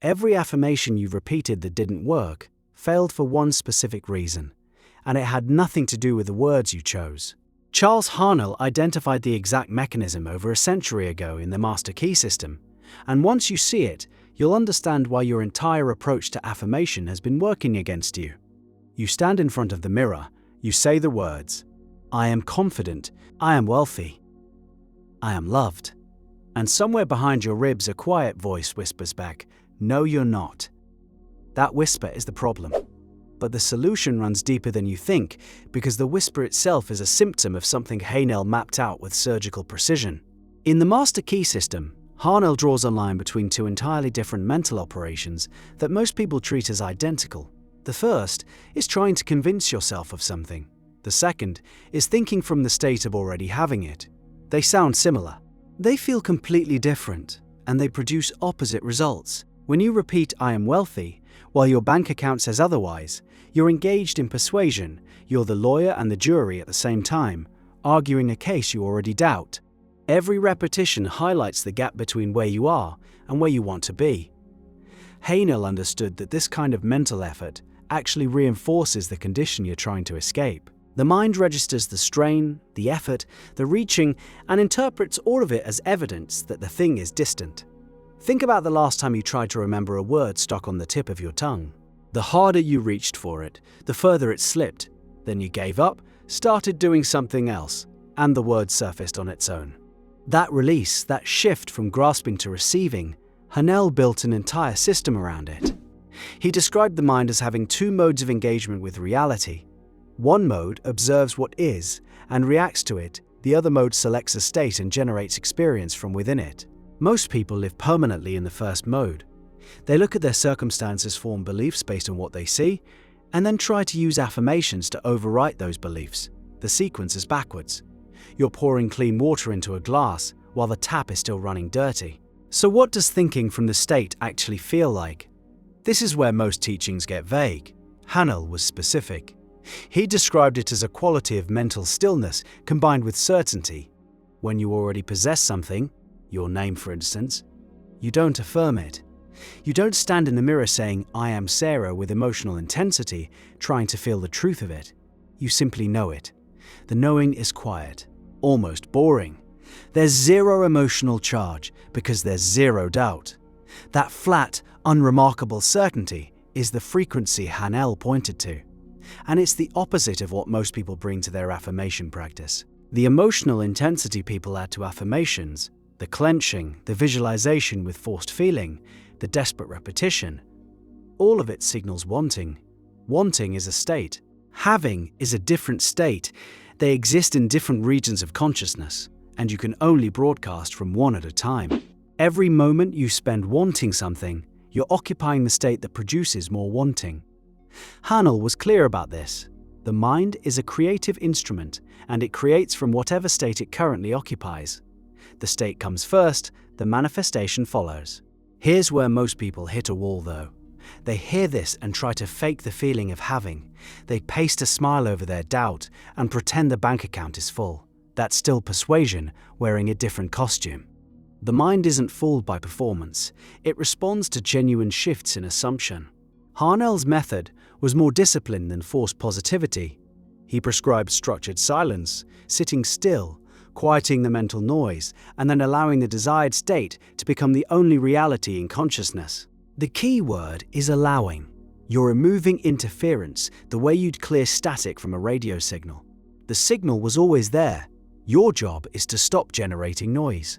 Every affirmation you've repeated that didn't work failed for one specific reason, and it had nothing to do with the words you chose. Charles Haanel identified the exact mechanism over a century ago in the Master Key system, and once you see it, you'll understand why your entire approach to affirmation has been working against you. You stand in front of the mirror, you say the words, "I am confident, I am wealthy, I am loved." And somewhere behind your ribs a quiet voice whispers back, "No, you're not." That whisper is the problem. But the solution runs deeper than you think, because the whisper itself is a symptom of something Haanel mapped out with surgical precision. In the Master Key system, Haanel draws a line between two entirely different mental operations that most people treat as identical. The first is trying to convince yourself of something. The second is thinking from the state of already having it. They sound similar. They feel completely different, and they produce opposite results. When you repeat "I am wealthy," while your bank account says otherwise, you're engaged in persuasion. You're the lawyer and the jury at the same time, arguing a case you already doubt. Every repetition highlights the gap between where you are and where you want to be. Haanel understood that this kind of mental effort actually reinforces the condition you're trying to escape. The mind registers the strain, the effort, the reaching, and interprets all of it as evidence that the thing is distant. Think about the last time you tried to remember a word stuck on the tip of your tongue. The harder you reached for it, the further it slipped. Then you gave up, started doing something else, and the word surfaced on its own. That release, that shift from grasping to receiving, Haanel built an entire system around it. He described the mind as having two modes of engagement with reality. One mode observes what is and reacts to it. The other mode selects a state and generates experience from within it. Most people live permanently in the first mode. They look at their circumstances, form beliefs based on what they see, and then try to use affirmations to overwrite those beliefs. The sequence is backwards. You're pouring clean water into a glass while the tap is still running dirty. So what does thinking from the state actually feel like? This is where most teachings get vague. Haanel was specific. He described it as a quality of mental stillness combined with certainty. When you already possess something, your name for instance, you don't affirm it. You don't stand in the mirror saying, "I am Sarah," with emotional intensity, trying to feel the truth of it. You simply know it. The knowing is quiet, almost boring. There's zero emotional charge because there's zero doubt. That flat, unremarkable certainty is the frequency Haanel pointed to. And it's the opposite of what most people bring to their affirmation practice. The emotional intensity people add to affirmations, the clenching, the visualization with forced feeling, the desperate repetition, all of it signals wanting. Wanting is a state. Having is a different state. They exist in different regions of consciousness, and you can only broadcast from one at a time. Every moment you spend wanting something, you're occupying the state that produces more wanting. Haanel was clear about this. The mind is a creative instrument, and it creates from whatever state it currently occupies. The state comes first, the manifestation follows. Here's where most people hit a wall though. They hear this and try to fake the feeling of having. They paste a smile over their doubt and pretend the bank account is full. That's still persuasion, wearing a different costume. The mind isn't fooled by performance. It responds to genuine shifts in assumption. Haanel's method was more disciplined than forced positivity. He prescribed structured silence, sitting still, quieting the mental noise, and then allowing the desired state to become the only reality in consciousness. The key word is allowing. You're removing interference the way you'd clear static from a radio signal. The signal was always there. Your job is to stop generating noise.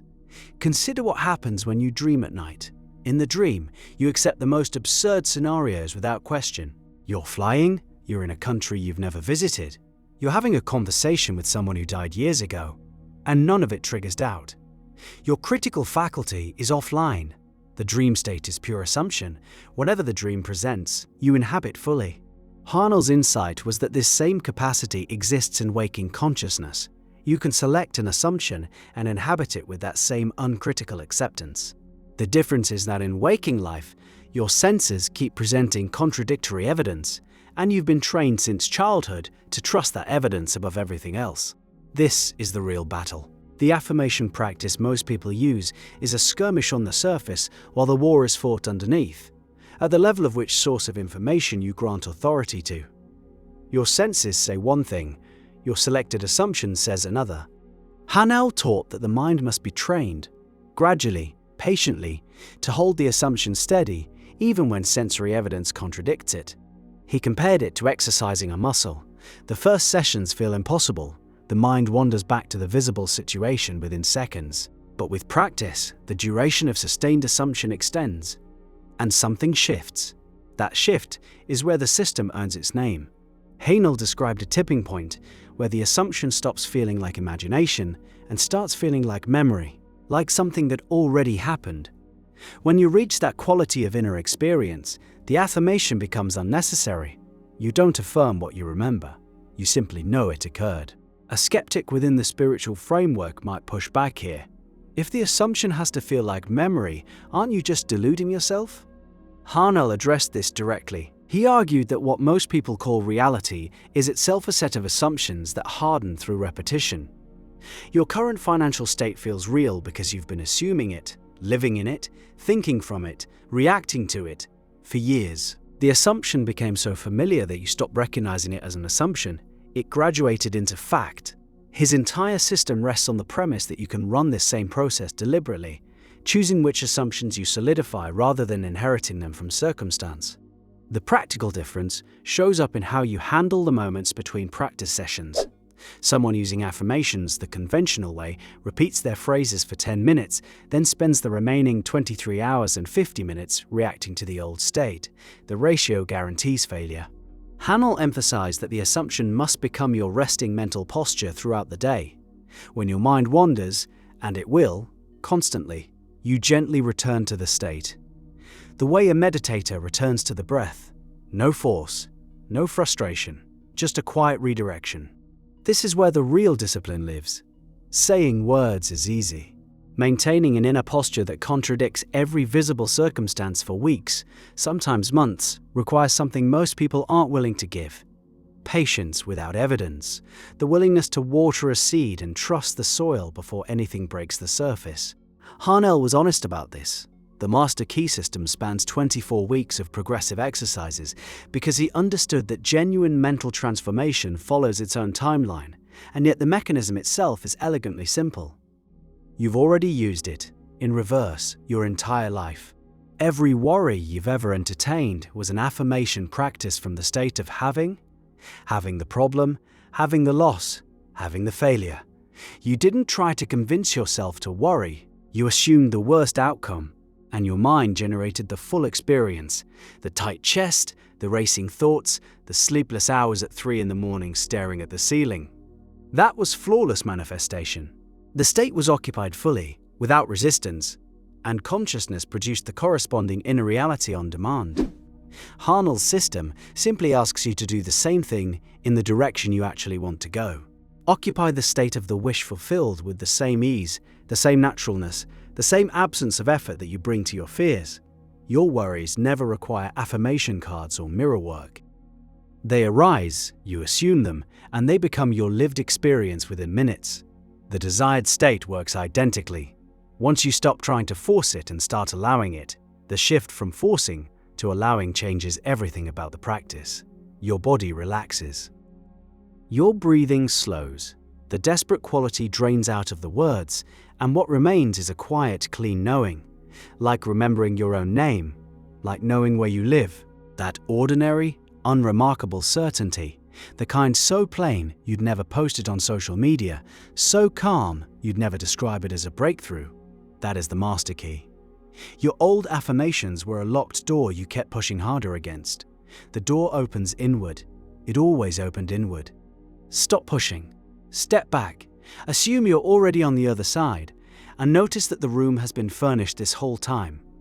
Consider what happens when you dream at night. In the dream, you accept the most absurd scenarios without question. You're flying, you're in a country you've never visited, you're having a conversation with someone who died years ago, and none of it triggers doubt. Your critical faculty is offline. The dream state is pure assumption. Whatever the dream presents, you inhabit fully. Haanel's insight was that this same capacity exists in waking consciousness. You can select an assumption and inhabit it with that same uncritical acceptance. The difference is that in waking life, your senses keep presenting contradictory evidence, and you've been trained since childhood to trust that evidence above everything else. This is the real battle. The affirmation practice most people use is a skirmish on the surface while the war is fought underneath, at the level of which source of information you grant authority to. Your senses say one thing, your selected assumption says another. Haanel taught that the mind must be trained, gradually, patiently, to hold the assumption steady even when sensory evidence contradicts it. He compared it to exercising a muscle. The first sessions feel impossible. The mind wanders back to the visible situation within seconds. But with practice, the duration of sustained assumption extends. And something shifts. That shift is where the system earns its name. Haanel described a tipping point where the assumption stops feeling like imagination and starts feeling like memory, like something that already happened. When you reach that quality of inner experience, the affirmation becomes unnecessary. You don't affirm what you remember, you simply know it occurred. A skeptic within the spiritual framework might push back here. If the assumption has to feel like memory, aren't you just deluding yourself? Haanel addressed this directly. He argued that what most people call reality is itself a set of assumptions that harden through repetition. Your current financial state feels real because you've been assuming it, living in it, thinking from it, reacting to it, for years. The assumption became so familiar that you stopped recognizing it as an assumption. It graduated into fact. His entire system rests on the premise that you can run this same process deliberately, choosing which assumptions you solidify rather than inheriting them from circumstance. The practical difference shows up in how you handle the moments between practice sessions. Someone using affirmations the conventional way repeats their phrases for 10 minutes, then spends the remaining 23 hours and 50 minutes reacting to the old state. The ratio guarantees failure. Haanel emphasized that the assumption must become your resting mental posture throughout the day. When your mind wanders, and it will, constantly, you gently return to the state. The way a meditator returns to the breath. No force, no frustration, just a quiet redirection. This is where the real discipline lives. Saying words is easy. Maintaining an inner posture that contradicts every visible circumstance for weeks, sometimes months, requires something most people aren't willing to give. Patience without evidence, the willingness to water a seed and trust the soil before anything breaks the surface. Haanel was honest about this. The Master Key system spans 24 weeks of progressive exercises because he understood that genuine mental transformation follows its own timeline, and yet the mechanism itself is elegantly simple. You've already used it, in reverse, your entire life. Every worry you've ever entertained was an affirmation practice from the state of having the problem, having the loss, having the failure. You didn't try to convince yourself to worry, you assumed the worst outcome. And your mind generated the full experience, the tight chest, the racing thoughts, the sleepless hours at 3 a.m. staring at the ceiling. That was flawless manifestation. The state was occupied fully, without resistance, and consciousness produced the corresponding inner reality on demand. Haanel's system simply asks you to do the same thing in the direction you actually want to go. Occupy the state of the wish fulfilled with the same ease, the same naturalness, the same absence of effort that you bring to your fears. Your worries never require affirmation cards or mirror work. They arise, you assume them, and they become your lived experience within minutes. The desired state works identically. Once you stop trying to force it and start allowing it, the shift from forcing to allowing changes everything about the practice. Your body relaxes. Your breathing slows. The desperate quality drains out of the words, and what remains is a quiet, clean knowing, like remembering your own name, like knowing where you live. That ordinary, unremarkable certainty, the kind so plain you'd never post it on social media, so calm you'd never describe it as a breakthrough. That is the master key. Your old affirmations were a locked door you kept pushing harder against. The door opens inward. It always opened inward. Stop pushing. Step back. Assume you're already on the other side, and notice that the room has been furnished this whole time.